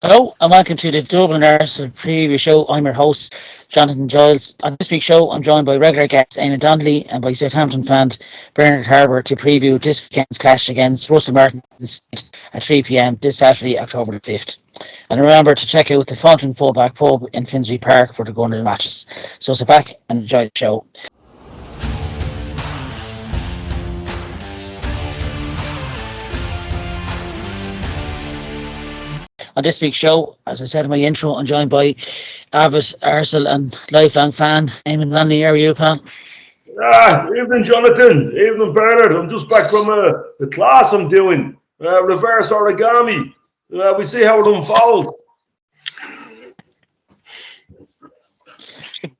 Hello and welcome to the Dublin Arsenal preview show. I'm your host, Jonathan Giles. On this week's show, I'm joined by regular guest Eamonn Donnelly and by Southampton fan Bernard Harbour to preview this weekend's clash against Russell Martin at 3 p.m. this Saturday, October the 5th. And remember to check out the Fountain Fallback Pub in Finsbury Park for the going to the matches. So sit back and enjoy the show. On this week's show, as I said in my intro, I'm joined by avid Arsenal and lifelong fan Eamonn Donnelly. How are you, pal? Evening, Jonathan. Evening, Bernard. I'm just back from the class I'm doing. Reverse origami. We see how it unfolds.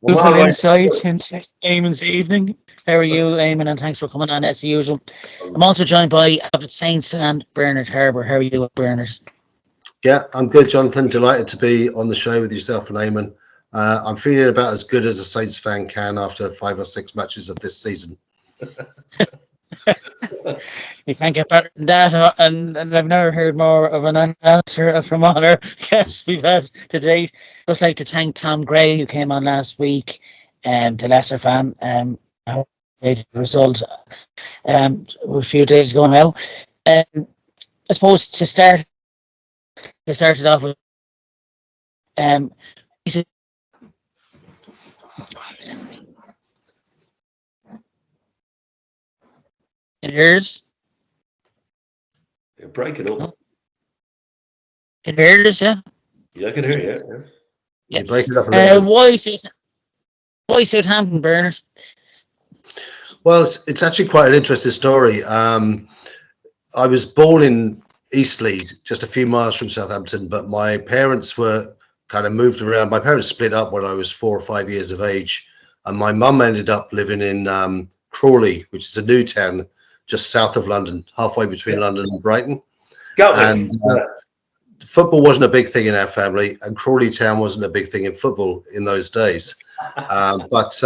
Beautiful insight into Eamonn's evening. How are you, Eamonn? And thanks for coming on as usual. I'm also joined by avid Saints fan Bernard Harbour. How are you, Bernard? Yeah, I'm good, Jonathan. Delighted to be on the show with yourself and Eamonn. I'm feeling about as good as a Saints fan can after 5 or 6 matches of this season. You can't get better than that, and I've never heard more of an answer from all our guests we've had today. Just like to thank Tom Gray, who came on last week, the Leicester fan. The result a few days ago now. I suppose they started off with it hears. You're breaking up. Can you hear this, yeah? Yeah, I can hear you. Yeah. You're breaking up a little bit. Why Southampton, Bernard? Well, it's actually quite an interesting story. I was born in Eastleigh, just a few miles from Southampton, but my parents were kind of moved around. My parents split up when I was 4 or 5 years of age, and my mum ended up living in Crawley, which is a new town just south of London, halfway between London and Brighton. And football wasn't a big thing in our family, and Crawley Town wasn't a big thing in football in those days. But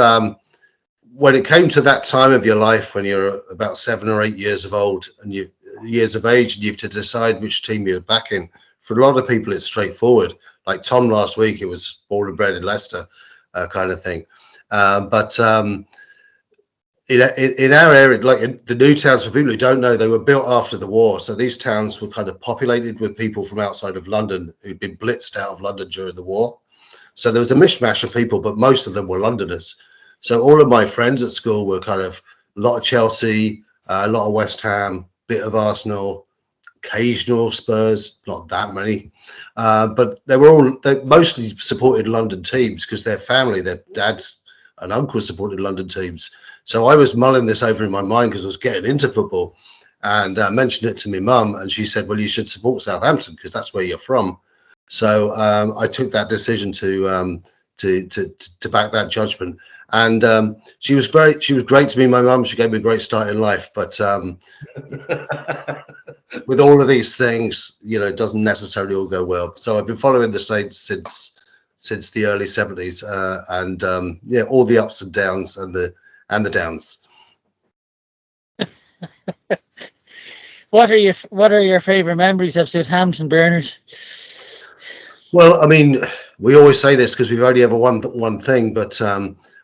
when it came to that time of your life, when you're about 7 or 8 years of old and years of age, and you have to decide which team you're backing, for a lot of people, it's straightforward. Like Tom last week, it was born and bred in Leicester kind of thing. But in our area, like the new towns, for people who don't know, they were built after the war. So these towns were kind of populated with people from outside of London who'd been blitzed out of London during the war. So there was a mishmash of people, but most of them were Londoners. So all of my friends at school were kind of a lot of Chelsea, a lot of West Ham, bit of Arsenal, occasional Spurs, not that many. But they mostly supported London teams because their family, their dads and uncles supported London teams. So I was mulling this over in my mind because I was getting into football, and mentioned it to my mum, and she said, well, you should support Southampton because that's where you're from. So I took that decision to back that judgment. And she was great to me, my mum. She gave me a great start in life. But with all of these things, it doesn't necessarily all go well. So I've been following the Saints since the early 70s, and all the ups and downs and the downs. What are your favourite memories of Southampton, Bernard? Well, I mean, we always say this because we've only ever won one thing, but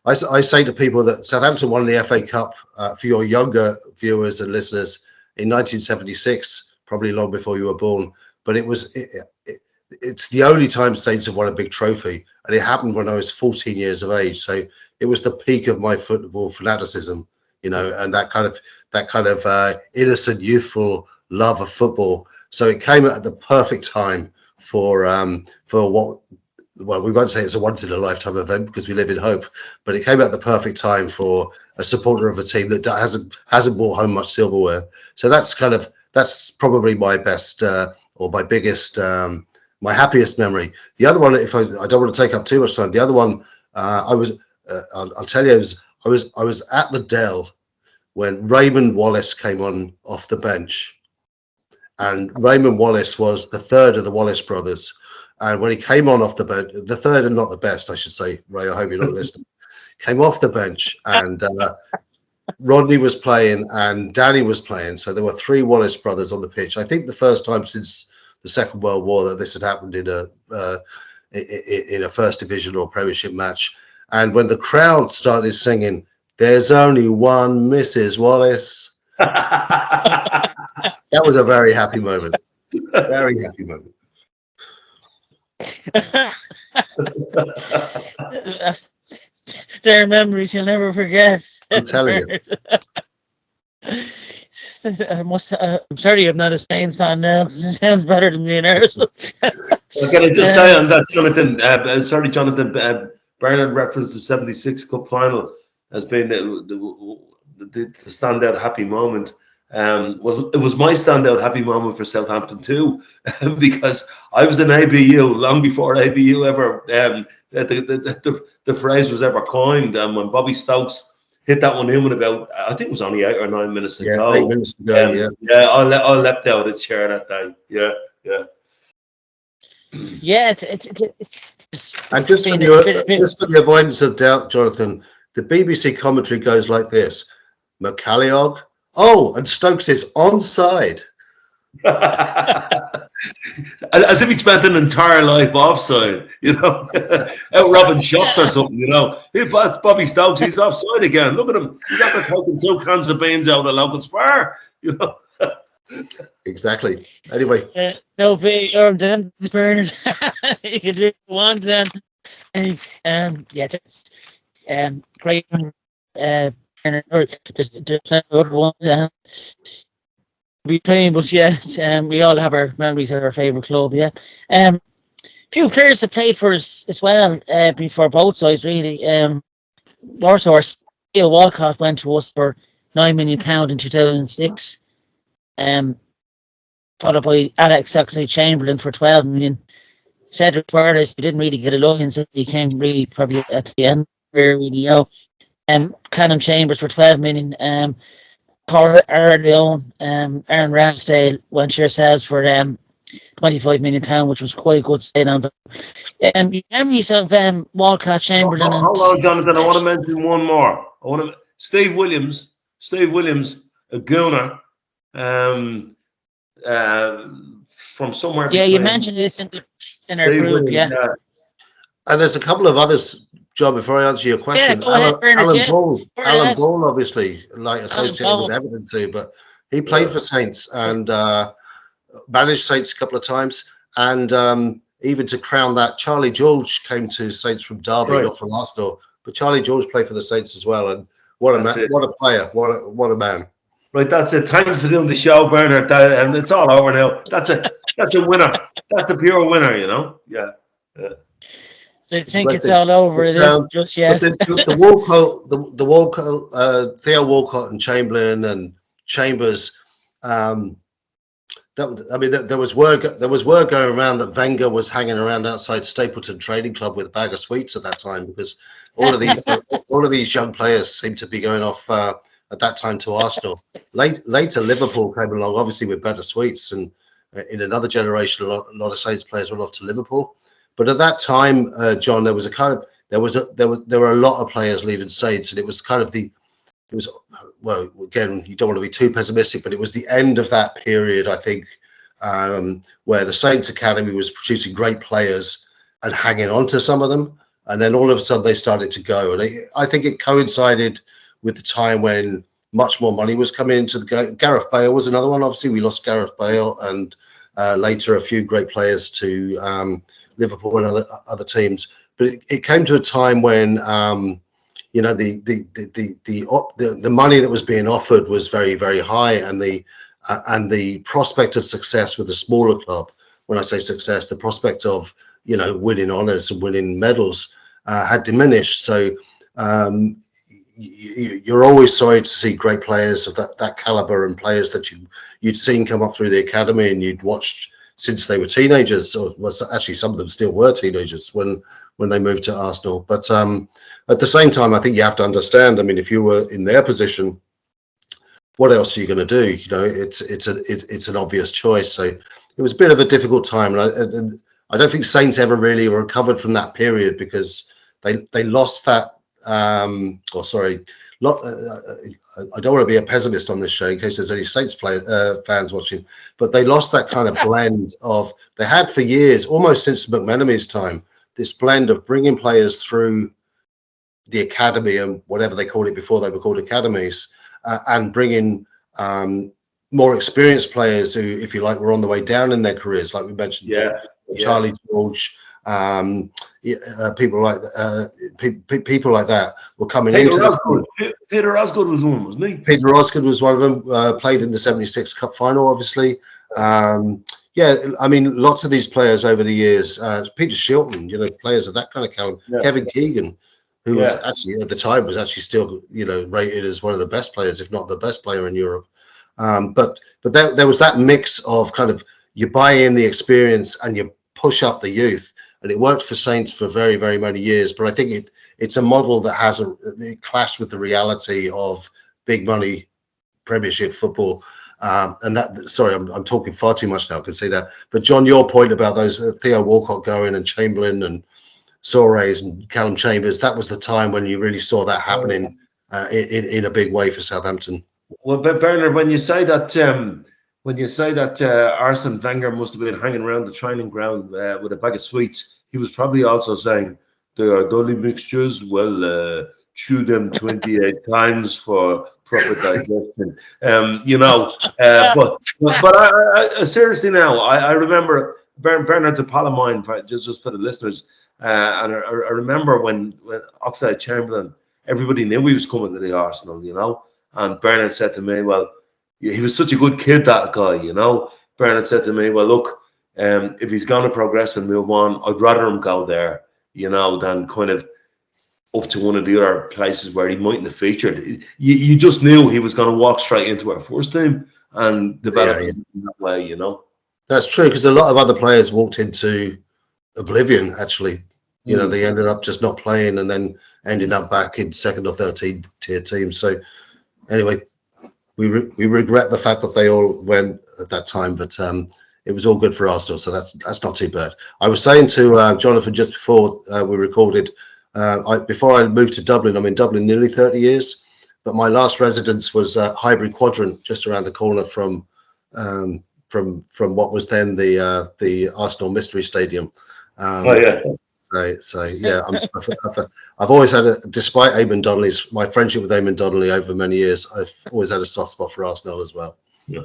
I say to people that Southampton won the FA Cup, for your younger viewers and listeners, in 1976, probably long before you were born. But it's the only time Saints have won a big trophy, and it happened when I was 14 years of age. So it was the peak of my football fanaticism, and that kind of innocent, youthful love of football. So it came at the perfect time for what. Well, we won't say it's a once in a lifetime event because we live in hope, but it came at the perfect time for a supporter of a team that hasn't brought home much silverware. So that's probably my best or my biggest, my happiest memory. The other one, if I don't want to take up too much time, the other one I'll tell you, I was at the Dell when Raymond Wallace came on off the bench, and Raymond Wallace was the third of the Wallace brothers. And when he came on off the bench, the third and not the best, I should say, Ray, I hope you're not listening, came off the bench, and Rodney was playing and Danny was playing. So there were 3 Wallace brothers on the pitch. I think the first time since the Second World War that this had happened in a First Division or Premiership match. And when the crowd started singing, "There's only one Mrs. Wallace," that was a very happy moment. Very happy moment. They're memories you'll never forget. I'm telling you. I'm sorry I'm not a Saints fan now. It sounds better than me in Arsenal. Well, can I just say on that, Jonathan? Sorry, Jonathan. Bernard referenced the '76 Cup final as being the standout happy moment. Well, it was my standout happy moment for Southampton too, because I was in ABU long before ABU ever the phrase was ever coined. And when Bobby Stokes hit that one in with about, I think it was only 8 or 9 minutes to go. 8 minutes to go. I leapt out of the chair that day. Yeah. Yeah, it's and just for the avoidance of doubt, Jonathan, the BBC commentary goes like this: McCalliog. Oh, and Stokes is onside. As if he spent an entire life offside, out robbing shops or something, If Bobby Stokes, he's offside again. Look at him. He's after taking 2 cans of beans out of the local Spar, Exactly. Anyway. No be or then Bernard. You can do one then. That's great. Or just other ones. Be playing, but we all have our memories of our favourite club. Few players have played for us as well. For both sides, really. Warsaw, Theo Walcott went to us for £9 million in 2006. Followed by Alex Oxlade-Chamberlain for 12 million. Cedric Burles, we didn't really get a look, and he came really probably at the end. Callum Chambers for 12 million. Aaron Ramsdale went to yourselves for £25 million, which was quite a good stay on. You remember yourself, Walcott, Chamberlain, and hold on, Jonathan. I want to mention one more. Steve Williams, a Gooner, from somewhere. Yeah, you mentioned this in our group. Williams, And there's a couple of others, John, before I answer your question. Alan Ball, obviously, associated with Everton too, but he played for Saints and managed Saints a couple of times. And even to crown that, Charlie George came to Saints from Derby, not from Arsenal, but Charlie George played for the Saints as well. And what a player, what a man. Right, that's it. Thanks for doing the show, Bernard. And it's all over now. That's a winner. That's a pure winner, Yeah. So I think it's all over. It isn't just yet. The Walcott, Theo Walcott and Chamberlain and Chambers. There was word going around that Wenger was hanging around outside Stapleton Trading Club with a bag of sweets at that time, because all of these young players seemed to be going off at that time to Arsenal. Later, Liverpool came along, obviously with better sweets, and in another generation, a lot of Saints players went off to Liverpool. But at that time, John, there were a lot of players leaving Saints, and again, you don't want to be too pessimistic, but it was the end of that period, I think, where the Saints Academy was producing great players and hanging on to some of them, and then all of a sudden they started to go. And I think it coincided with the time when much more money was coming into the game. Gareth Bale was another one. Obviously, we lost Gareth Bale, and later a few great players to Liverpool and other teams. But it came to a time when the money that was being offered was very, very high, and the prospect of success with a smaller club. When I say success, the prospect of winning honours and winning medals had diminished. So you're always sorry to see great players of that caliber, and players that you'd seen come up through the academy and you'd watched since they were teenagers, or actually some of them still were teenagers when they moved to Arsenal. But at the same time, I think you have to understand. I mean, if you were in their position, what else are you going to do? It's an obvious choice. So it was a bit of a difficult time, and I don't think Saints ever really recovered from that period, because they lost that or sorry, lot. I don't want to be a pessimist on this show in case there's any Saints fans watching, but they lost that kind of blend of they had for years, almost since McMenamin's time, this blend of bringing players through the academy and whatever they called it before they were called academies, and bringing more experienced players who, if you like, were on the way down in their careers, like we mentioned. Charlie George, people like people like that were coming into. Peter Osgood was one, wasn't he? Peter Osgood was one of them. Played in the '76 Cup final, obviously. Yeah, I mean, lots of these players over the years. Peter Shilton, players of that kind of caliber. Yeah. Kevin Keegan, who was actually at the time was actually still, rated as one of the best players, if not the best player in Europe. But there was that mix of kind of you buy in the experience and you push up the youth, and it worked for Saints for very, very many years. But I think it's a model that has it clashed with the reality of big money Premiership football. And that, sorry, I'm talking far too much now. I can see that. But John, your point about those Theo Walcott going and Chamberlain and Soares and Callum Chambers, that was the time when you really saw that happening in a big way for Southampton. Well, but Bernard, when you say that Arsene Wenger must have been hanging around the training ground with a bag of sweets, he was probably also saying they are dolly mixtures. Well, chew them 28 times for proper digestion. But I seriously now, I remember Bernard's a pal of mine, just for the listeners, and I remember when Oxlade-Chamberlain, everybody knew he was coming to the Arsenal, and Bernard said to me, well, he was such a good kid, that guy, Bernard said to me, well, look, if he's going to progress and move on, I'd rather him go there, than kind of up to one of the other places where he mightn't have featured. You just knew he was going to walk straight into our first team and develop in that way, That's true, because a lot of other players walked into oblivion, actually. They ended up just not playing and then ending up back in second or third tier teams. So anyway, we regret the fact that they all went at that time, but it was all good for Arsenal, so that's not too bad. I was saying to Jonathan just before we recorded, before I moved to Dublin, I'm in Dublin nearly 30 years, but my last residence was Highbury Quadrant, just around the corner from what was then the Arsenal Mystery Stadium. So yeah, I've always had despite my friendship with Eamonn Donnelly over many years, I've always had a soft spot for Arsenal as well. Yeah,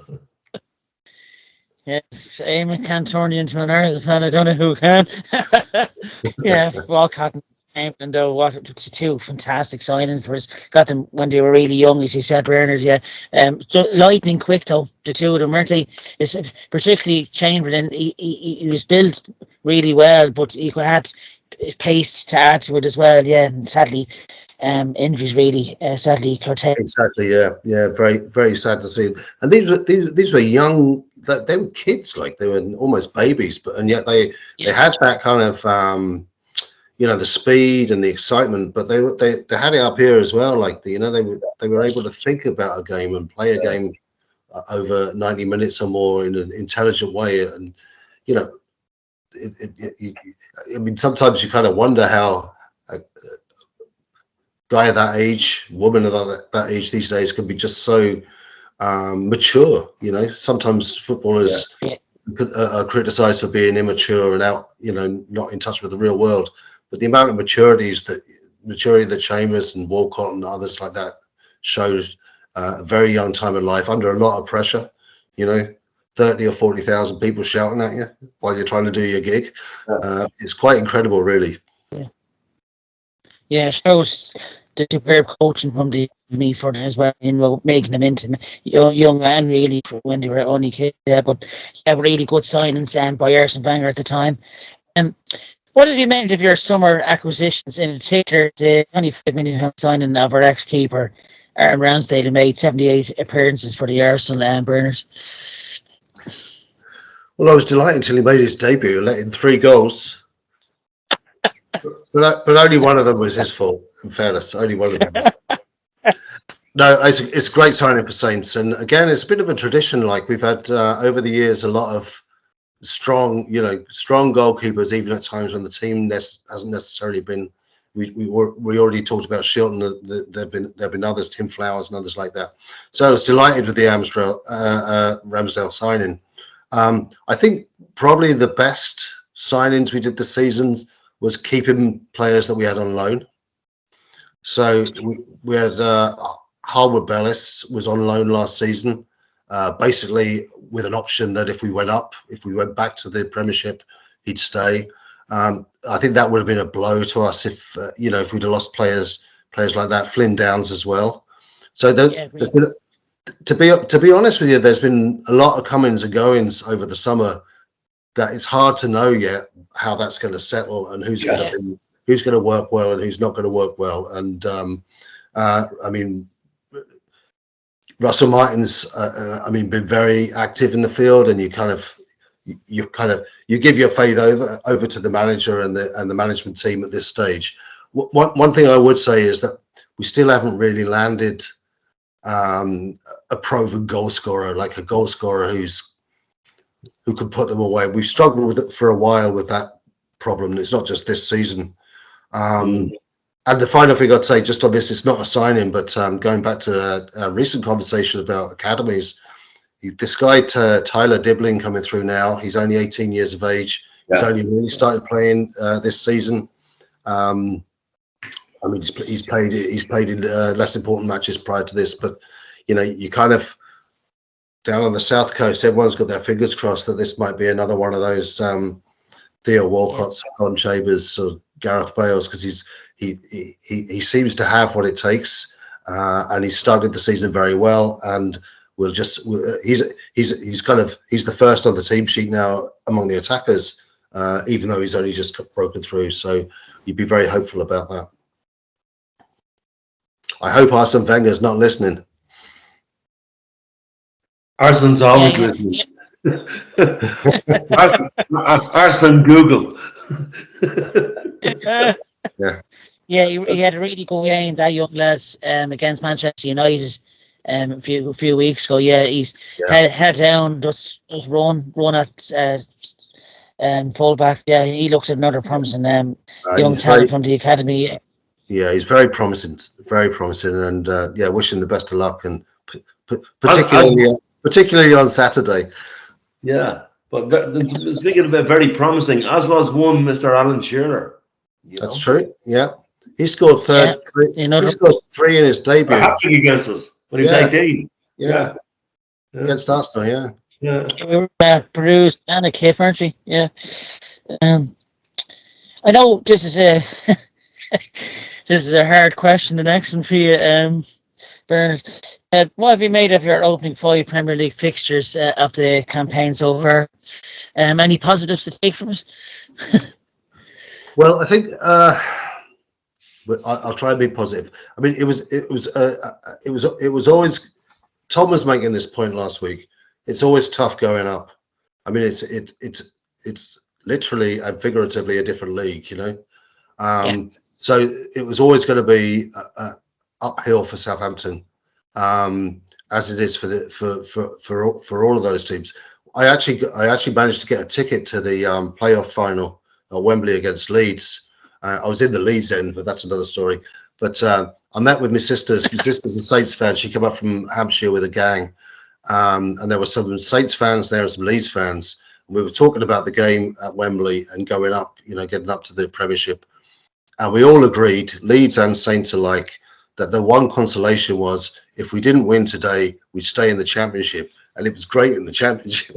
if Eamonn can't turn you into an Arsenal fan, I don't know who can. Yeah, Walcott and Eamonn, though, what two fantastic signings for us. Got them when they were really young, as you said, Bernard. Yeah, lightning quick though, the two of them, weren't they? Particularly Chamberlain. He was built really well, but he had pace to add to it as well. Yeah, and sadly, injuries really sadly curtailed. Exactly. Yeah. Very, very sad to see. And these were young. They were kids, like they were almost babies, and yet they had that kind of the speed and the excitement. But they had it up here as well. Like they were able to think about a game and play a game over 90 minutes or more in an intelligent way. And I mean, sometimes you kind of wonder how a guy of that age, woman of that age these days can be just so mature. Sometimes footballers are criticised for being immature and out, not in touch with the real world. But the amount of maturity that Chambers and Walcott and others like that shows a very young time in life under a lot of pressure. 30 or 40,000 people shouting at you while you're trying to do your gig. It's quite incredible, really. Yeah, shows the superb coaching from the Meaford as well, making them into young men really when they were only kids. Yeah, but really good signings by Arsene Wenger at the time. What have you made of your summer acquisitions, in particular the £25 million signing of our ex-keeper Aaron Ramsdale, who made 78 appearances for the Arsenal, Bernard? Well, I was delighted until he made his debut, letting 3 goals. but only one of them was his fault, in fairness. Only one of them was. No, it's great signing for Saints. And again, it's a bit of a tradition. Like we've had over the years, a lot of strong goalkeepers, even at times when the team hasn't necessarily been we already talked about Shilton. There've been others, Tim Flowers and others like that. So I was delighted with the Ramsdale signing. I think probably the best signings we did this season was keeping players that we had on loan. So we had Harwood Bellis was on loan last season, basically with an option that if we went back to the Premiership, he'd stay. I think that would have been a blow to us if if we'd have lost players like that. Flynn Downs as well. So there's been, to be honest with you, there's been a lot of comings and goings over the summer that it's hard to know yet how that's going to settle and who's going to work well and who's not going to work well. And I mean, Russell Martin's been very active in the field, and you give your faith over to the manager and the management team at this stage. One thing I would say is that we still haven't really landed a proven goal scorer, like a goal scorer who can put them away. We've struggled with it for a while with that problem. It's not just this season. And the final thing I'd say just on this, it's not a signing, but going back to a recent conversation about academies, this guy Tyler Dibling coming through now. He's only 18 years of age. Yeah. He's only really started playing this season. I mean, he's played in less important matches prior to this, but you kind of down on the south coast, everyone's got their fingers crossed that this might be another one of those Theo Walcott's, Colin Chambers, or Gareth Bales, because he seems to have what it takes, and he started the season very well, and he's the first on the team sheet now among the attackers, even though he's only just broken through. So you'd be very hopeful about that. I hope Arsene Wenger's not listening. Arsene's always listening. Arsene Google. Yeah, he had a really good game, that young lad, against Manchester United a few weeks ago. Yeah, he's head down, just run at fullback. Yeah, he looks at another promising young talent from the academy. Yeah, he's very promising, and wish him the best of luck, and particularly on Saturday. Yeah, but speaking of it, very promising, as was one Mr. Alan Shearer. That's true. Yeah, he scored three. He scored 3 in his debut. Happening against us when he was 18. Yeah, against Arsenal. Yeah. We were bruised and a kip, aren't we? Yeah. I know this is a hard question. The next one for you, Bernard. What have you made of your opening 5 Premier League fixtures of the campaign so far? Any positives to take from it? Well, I think but I'll try and be positive. I mean, it was always. Tom was making this point last week. It's always tough going up. I mean, it's literally and figuratively a different league, So it was always going to be uphill for Southampton, as it is for all of those teams. I actually managed to get a ticket to the playoff final at Wembley against Leeds. I was in the Leeds end, but that's another story. But I met with my sisters. My sister's a Saints fan. She came up from Hampshire with a gang, and there were some Saints fans there and some Leeds fans. And we were talking about the game at Wembley and going up, getting up to the Premiership. And we all agreed, Leeds and Saints alike, that the one consolation was if we didn't win today, we'd stay in the Championship. And it was great in the Championship.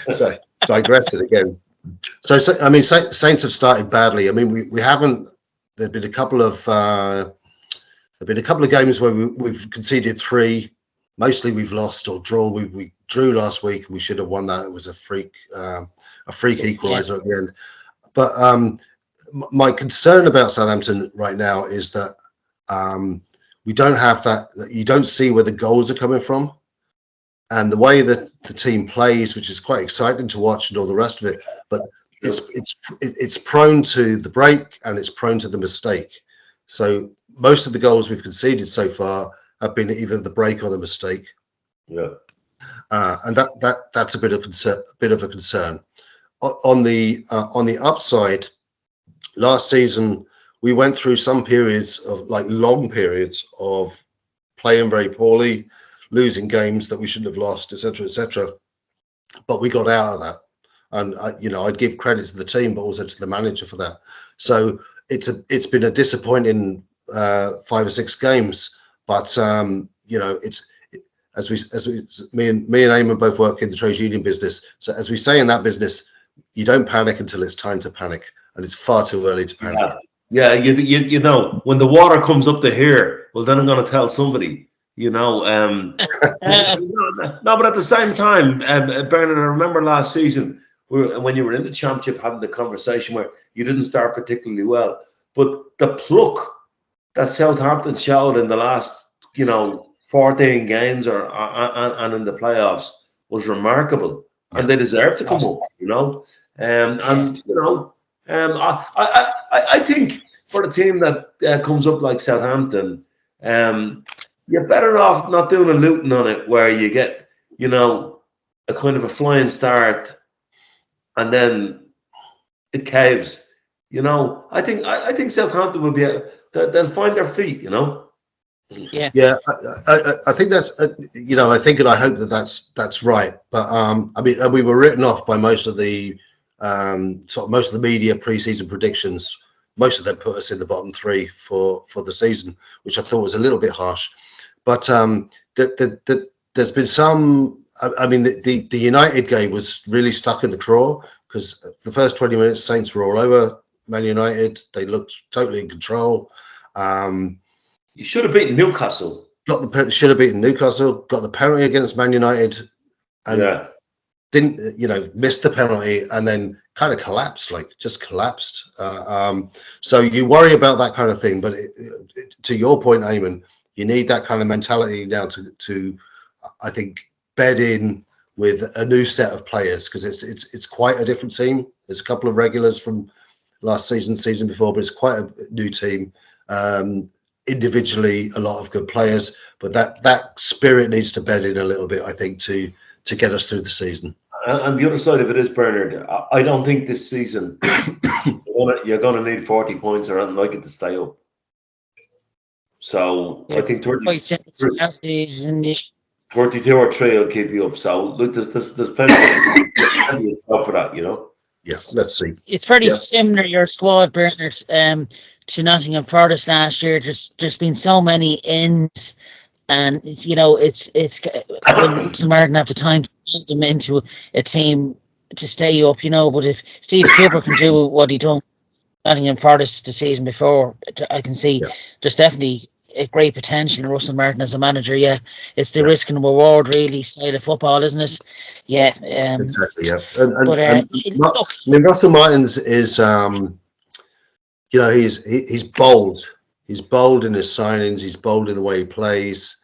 So digressing again. So I mean, Saints have started badly. I mean, we haven't. There've been a couple of games where we've conceded 3. Mostly we've lost or drawn. We drew last week. We should have won that. It was a freak equaliser at the end. But my concern about Southampton right now is that we don't have that. You don't see where the goals are coming from, and the way that the team plays, which is quite exciting to watch, and all the rest of it. But it's prone to the break and it's prone to the mistake. So most of the goals we've conceded so far have been either the break or the mistake. Yeah, and that's a bit of a concern. On the upside, last season we went through some periods of like long periods of playing very poorly, losing games that we shouldn't have lost, etc., etc. But we got out of that, and I'd give credit to the team, but also to the manager for that. So it's been a disappointing 5 or 6 games, but it's me and Eamonn both work in the trade union business. So as we say in that business, you don't panic until it's time to panic, and it's far too early to panic. Yeah, you know, when the water comes up to here, well, then I'm going to tell somebody. No, but at the same time, Bernard, I remember last season when you were in the championship having the conversation where you didn't start particularly well, but the pluck that Southampton showed in the last, 14 games and in the playoffs was remarkable, and they deserve to come up, I think for a team that comes up like Southampton, you're better off not doing a Luton on it where you get, a kind of a flying start and then it caves. I think Southampton will be they'll find their feet. Yeah. I think that's I think and I hope that's right. But I mean, we were written off by most of the media pre-season predictions. Most of them put us in the bottom 3 for the season, which I thought was a little bit harsh. But there's been some. I mean, the United game was really stuck in the craw because the first 20 minutes, Saints were all over Man United. They looked totally in control. You should have beaten Newcastle. Should have beaten Newcastle. Got the penalty against Man United, and didn't miss the penalty, and then kind of collapsed. So you worry about that kind of thing. But to your point, Eamonn, you need that kind of mentality now to I think, bed in with a new set of players, because it's quite a different team. There's a couple of regulars from last season before, but it's quite a new team. Individually, a lot of good players, but that spirit needs to bed in a little bit, I think, to get us through the season. And the other side of it is, Bernard, I don't think this season you're going to need 40 points or anything like it to stay up. So I think 32 or 3 will keep you up. So look, there's plenty of stuff for that, Yes, let's see. It's very similar, your squad, Bernard, to Nottingham Forest last year. There's been so many ins, and it's Russell Martin have the time to build them into a team to stay up, But if Steve Cooper can do what he done Nottingham Forest the season before, I can see there's definitely a great potential in Russell Martin as a manager. Yeah, it's the risk and reward really style of football, isn't it? Yeah, exactly. Yeah, Russell Martin's is he's bold. He's bold in his signings. He's bold in the way he plays,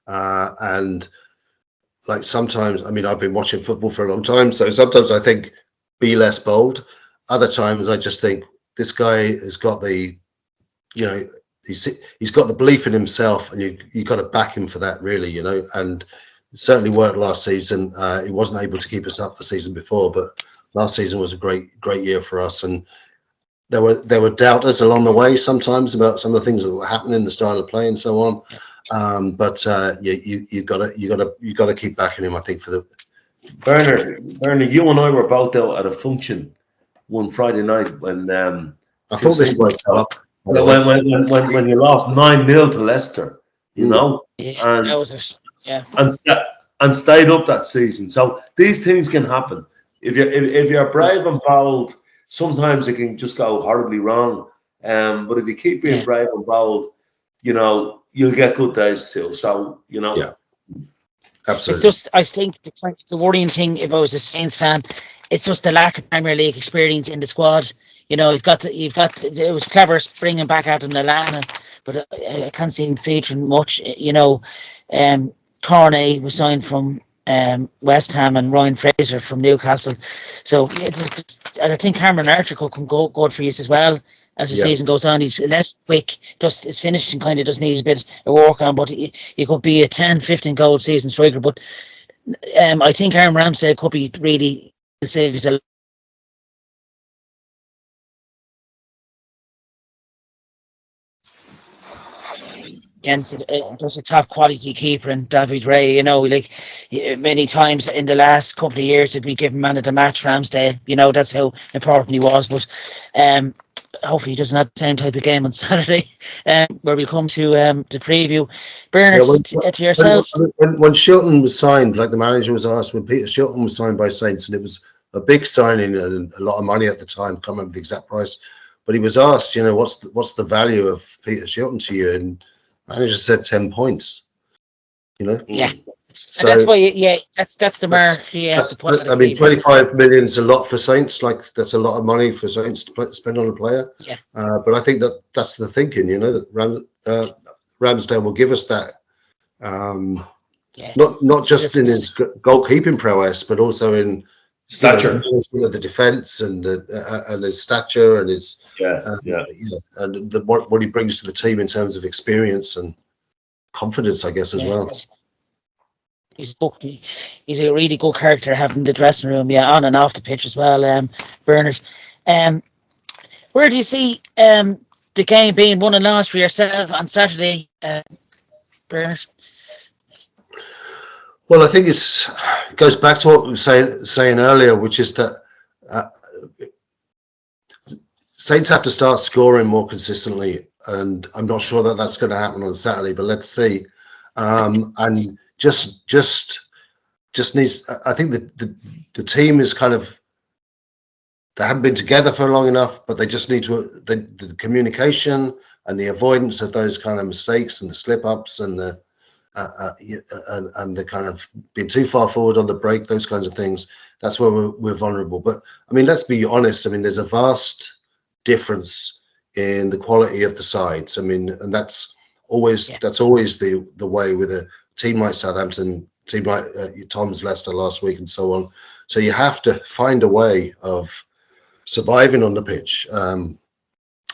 and like sometimes, I mean, I've been watching football for a long time, so sometimes I think be less bold. Other times I just think this guy has got the, he's got the belief in himself, and you got to back him for that, really, and it certainly worked last season. He wasn't able to keep us up the season before, but last season was a great year for us, and there were doubters along the way sometimes about some of the things that were happening, the style of play and so on. But you got to keep backing him, I think, for the. Bernard, you and I were both out at a function one Friday night when I thought this might come up. When you lost 9-0 to Leicester, and that was and stayed up that season. So these things can happen if you're brave and bold. Sometimes it can just go horribly wrong. But if you keep being brave and bold, you'll get good days too. So Yeah, absolutely. It's just, I think the worrying thing, if I was a Saints fan, it's just the lack of Premier League experience in the squad. It was clever bringing back Adam Lallana, but I can't see him featuring much. Cornet was signed from West Ham and Ryan Fraser from Newcastle. So I think Cameron Archer can go good for you as well as the season goes on. He's less quick, just his finishing kind of does need a bit of work on, but he could be a 10-15 goal season striker. But I think Aaron Ramsey could be really save a against there's a top quality keeper in David Ray. Like many times in the last couple of years, it'd be given man of the match, Ramsdale. That's how important he was. But hopefully he doesn't have the same type of game on Saturday, where we come to the preview. Bernard, to yourself. When Shilton was signed, like the manager was asked, when Peter Shilton was signed by Saints, and it was a big signing and a lot of money at the time, can't remember the exact price, but he was asked, what's the value of Peter Shilton to you? And the manager said 10 points. Yeah. So and that's why, that's the mark he has to put. I mean, 25 million is a lot for Saints. Like, that's a lot of money for Saints to spend on a player. Yeah. But I think that's the thinking, that Ramsdale will give us that. Not just in his goalkeeping prowess, but also in stature of the defense and his stature and his and what he brings to the team in terms of experience and confidence, I guess, as well. He's a really good character having the dressing room, on and off the pitch as well. Bernard, where do you see the game being won and lost for yourself on Saturday, Bernard? Well, I think it goes back to what we were saying earlier, which is that Saints have to start scoring more consistently, and I'm not sure that that's going to happen on Saturday, but let's see. And just needs. I think that the team is kind of, they haven't been together for long enough, but they just need to the communication and the avoidance of those kind of mistakes and the slip ups and the kind of being too far forward on the break, those kinds of things. That's where we're vulnerable. But I mean, let's be honest. I mean, there's a vast difference in the quality of the sides. I mean, and that's always the way with a team like Southampton, team like Tom's Leicester last week, and so on. So you have to find a way of surviving on the pitch, and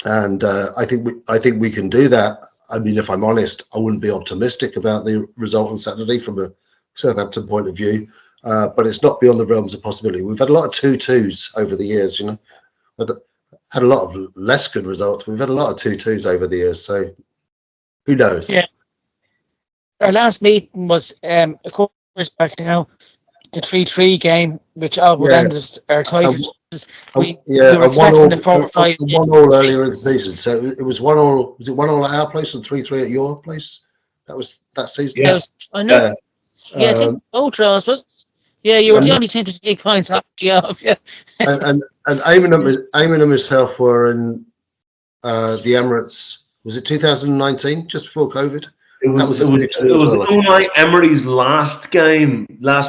I think we can do that. I mean, if I'm honest, I wouldn't be optimistic about the result on Saturday from a Southampton point of view, but it's not beyond the realms of possibility. We've had a lot of 2-2s over the years, had a lot of less good results. We've had a lot of 2-2s over the years, so who knows? Yeah. Our last meeting was a couple of years back now, the 3-3 game, which would end our title. We were expecting the 4 or 5. 1-1 earlier in the season, so it was 1-1. Was it 1-1 at our place and 3-3 at your place? That was that season. Yeah, I know. I think both draws was. Yeah, you were the only team to take points off you off. Yeah. and Eamonn and myself were in the Emirates. Was it 2019, just before COVID? It was Unai Emery's last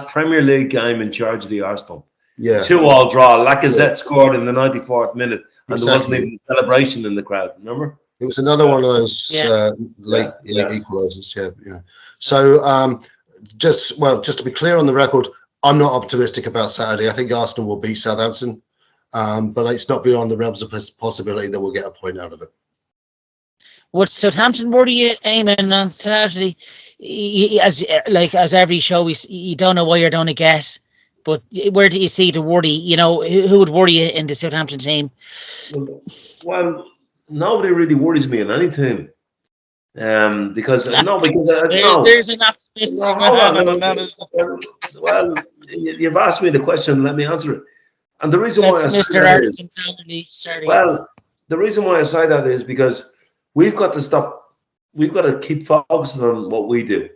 Premier League game in charge of the Arsenal. Yeah, 2-2 draw. Lacazette scored in the 94th minute, and there wasn't even a celebration in the crowd. Remember? It was another one of those late equalisers. Yeah. So, just to be clear on the record, I'm not optimistic about Saturday. I think Arsenal will beat Southampton, but it's not beyond the realms of possibility that we'll get a point out of it. Would Southampton worry you, Eamonn, on Saturday? As every show, you don't know what you're going to get, but where do you see the worry? Who would worry you in the Southampton team? Well, nobody really worries me in any team, because there's an optimistic. Well, you've asked me the question. Let me answer it. And the reason why I say that is, the reason why I say that is because we've got to stop. We've got to keep focusing on what we do,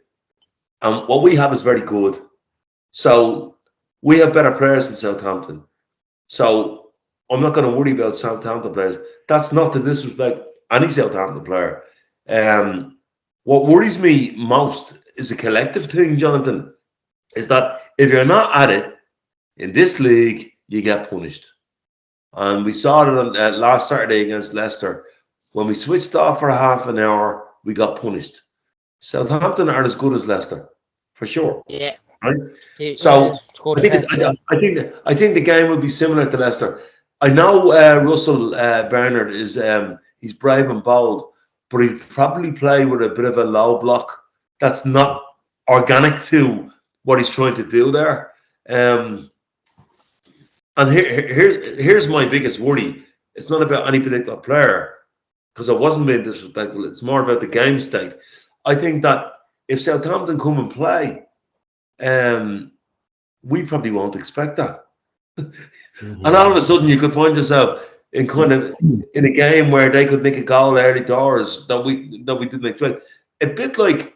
and what we have is very good. So we have better players than Southampton. So I'm not going to worry about Southampton players. That's not to disrespect any Southampton player. What worries me most is a collective thing, Jonathan. Is that if you're not at it in this league, you get punished. And we saw it on last Saturday against Leicester. When we switched off for half an hour, we got punished. Southampton aren't as good as Leicester, for sure. Yeah. Right. So I think the game will be similar to Leicester. I know Russell Bernard is he's brave and bold, but he'd probably play with a bit of a low block. That's not organic to what he's trying to do there. And here's my biggest worry. It's not about any particular player. because I wasn't being disrespectful. It's more about the game state. I think that if Southampton come and play, we probably won't expect that. And all of a sudden, you could find yourself in kind of in a game where they could make a goal early doors that we didn't expect. A bit like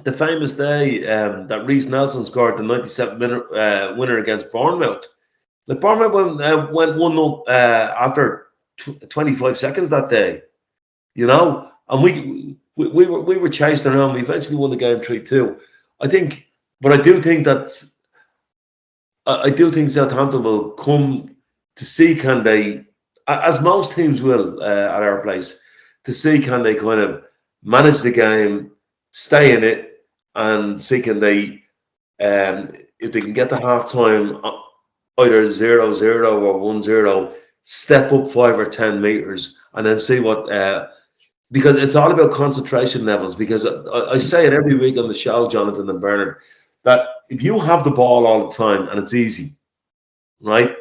the famous day that Reece Nelson scored the 97th winner against Bournemouth. The Bournemouth went 1-0 after 25 seconds that day, you know, and we were chasing around. We eventually won the game 3-2. I think, but I do think Southampton will come to see, can they, as most teams will at our place, to see can they kind of manage the game, stay in it, and see can they, if they can get to half time either 0-0 or 1-0, step up 5 or 10 meters, and then see what. Because it's all about concentration levels. Because I say it every week on the show, Jonathan and Bernard, that if you have the ball all the time and it's easy, right?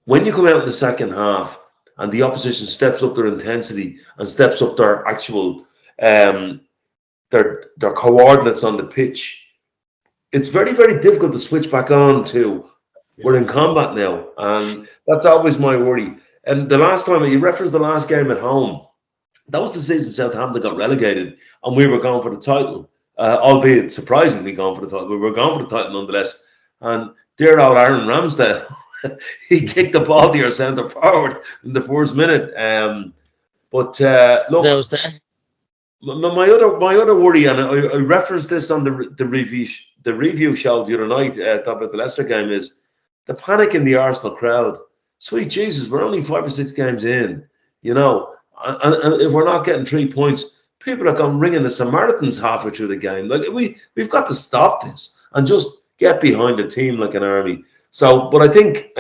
When you come out in the second half and the opposition steps up their intensity and steps up their actual their coordinates on the pitch, it's very, very difficult to switch back on to we're in combat now. And that's always my worry. And the last time, you referenced the last game at home, that was the season Southampton got relegated and we were going for the title. Albeit surprisingly going for the title. We were going for the title nonetheless. And dear old Aaron Ramsdale, he kicked the ball to your centre forward in the first minute. Look, my other worry, and I referenced this on the review show the other night, about the Leicester game, is the panic in the Arsenal crowd. Sweet Jesus, we're only 5 or 6 games in, you know, and if we're not getting 3 points, people are going ringing the Samaritans halfway through the game. Like we've got to stop this and just get behind the team like an army. So, but I think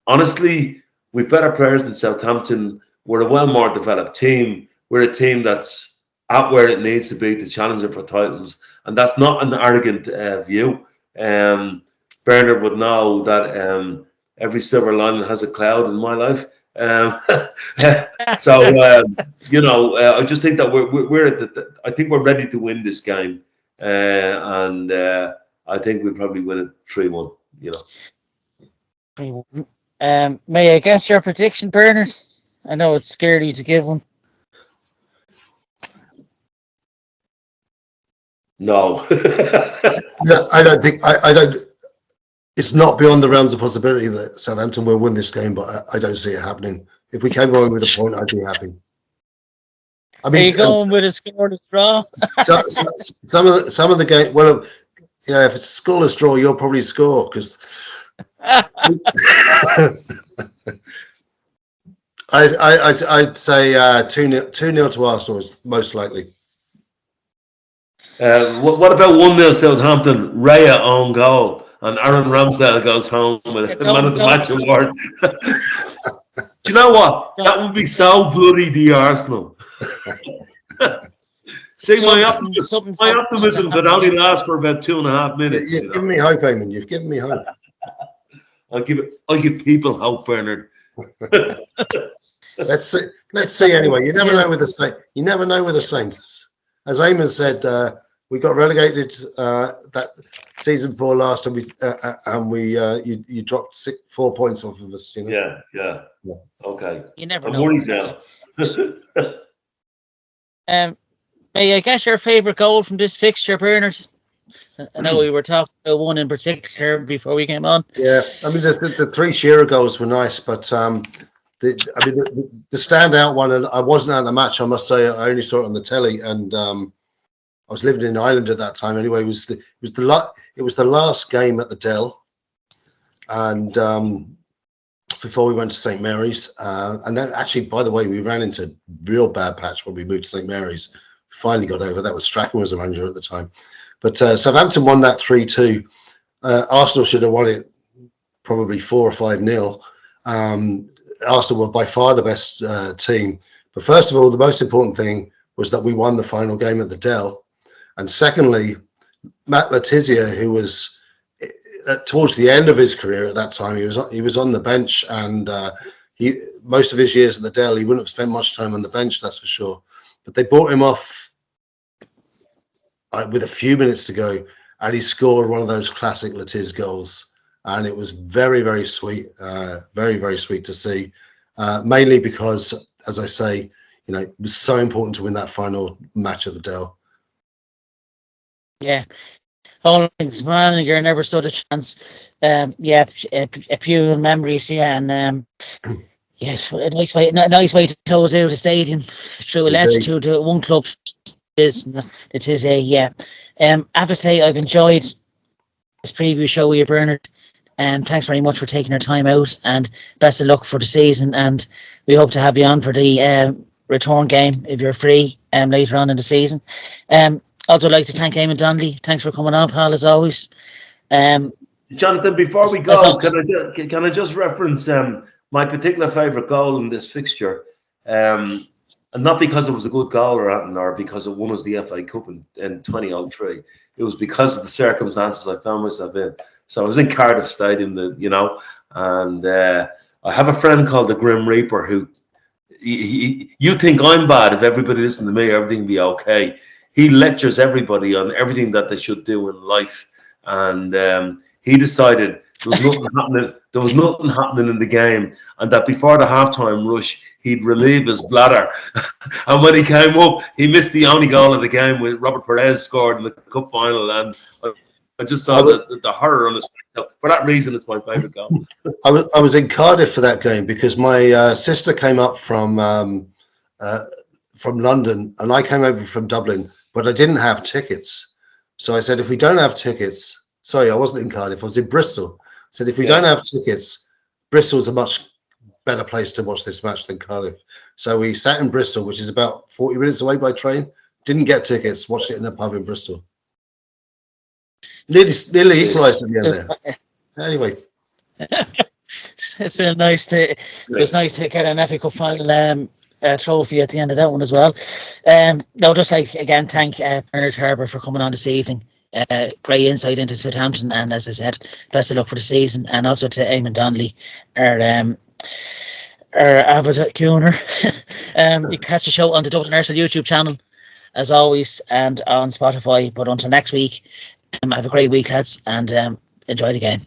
honestly, we've better players than Southampton. We're a well more developed team. We're a team that's at where it needs to be to challenge it for titles, and that's not an arrogant view. Bernard would know that every silver lining has a cloud in my life. So you know, I just think that we're at I think we're ready to win this game, and I think we'll probably win it 3-1. You know. 3-1. May I guess your prediction, Bernard? I know it's scary to give one. No. No, I don't think. I don't. It's not beyond the realms of possibility that Southampton will win this game, but I don't see it happening. If we came away with a point, I'd be happy. I mean, are you going with a scoreless draw? Some of the game. Well, yeah, if it's a scoreless draw, you'll probably score because. I'd say 2-0 to Arsenal is most likely. What about 1-0 Southampton? Raya on goal. And Aaron Ramsdale goes home with a man of the match award. Do you know what? That would be so bloody the Arsenal. See, my optimism could only last for about 2.5 minutes. You've given me hope, Eamonn. You've given me hope. I give people hope, Bernard. Let's see. Anyway, you never know with the Saints. As Eamonn said, we got relegated that season 4 last, and you dropped 4 points off of us. You know? Yeah. Okay. You never I'm know. worried now. May I guess your favourite goal from this fixture, Bernard? I know we were talking about one in particular before we came on. Yeah, I mean the 3 Shearer goals were nice, but the standout one, and I wasn't at the match. I must say, I only saw it on the telly, and I was living in Ireland at that time. Anyway, it was the last game at the Dell, and before we went to St Mary's, and then actually, by the way, we ran into a real bad patch when we moved to St Mary's. Finally got over that. Was Strachan was the manager at the time, but Southampton won that 3-2. Arsenal should have won it probably 4 or 5-0. Arsenal were by far the best team. But first of all, the most important thing was that we won the final game at the Dell. And secondly, Matt Letizia, who was towards the end of his career at that time, he was on the bench, and most of his years at the Dell, he wouldn't have spent much time on the bench, that's for sure. But they brought him off with a few minutes to go, and he scored one of those classic Latiz goals, and it was very, very sweet, very, very sweet to see. Mainly because, as I say, it was so important to win that final match at the Dell. Yeah. Holdings manager never stood a chance. A few memories, and yes, a nice way to close out a stadium through a latitude to one club. It is I have to say I've enjoyed this preview show with you, Bernard. Thanks very much for taking your time out, and best of luck for the season. And we hope to have you on for the return game if you're free later on in the season. Also like to thank Eamonn Donnelly. Thanks for coming on, pal, as always. Jonathan, before we go, can I just reference my particular favourite goal in this fixture? And not because it was a good goal or anything, or because it won us the FA Cup in 2003. It was because of the circumstances I found myself in. So I was in Cardiff Stadium, and I have a friend called the Grim Reaper who, you think I'm bad if everybody listened to me, everything will be okay. He lectures everybody on everything that they should do in life, and he decided there was nothing happening. There was nothing happening in the game, and that before the halftime rush, he'd relieve his bladder. And when he came up, he missed the only goal of the game with Robert Perez scored in the cup final, and I just saw the horror on his face. So for that reason, it's my favourite goal. I was in Cardiff for that game because my sister came up from London, and I came over from Dublin, but I didn't have tickets. So I said, if we don't have tickets, sorry, I wasn't in Cardiff, I was in Bristol. I said, if we don't have tickets, Bristol's a much better place to watch this match than Cardiff. So we sat in Bristol, which is about 40 minutes away by train, didn't get tickets, watched it in a pub in Bristol. Nearly equalised at the end there. Anyway. It's nice to get an FA Cup final trophy at the end of that one as well. Just like again, thank Bernard Harbour for coming on this evening. Great insight into Southampton, and as I said, best of luck for the season, and also to Eamonn Donnelly, our avid cooner. You can catch the show on the Dublin Arsenal YouTube channel as always, and on Spotify. But until next week, have a great week, lads, and enjoy the game.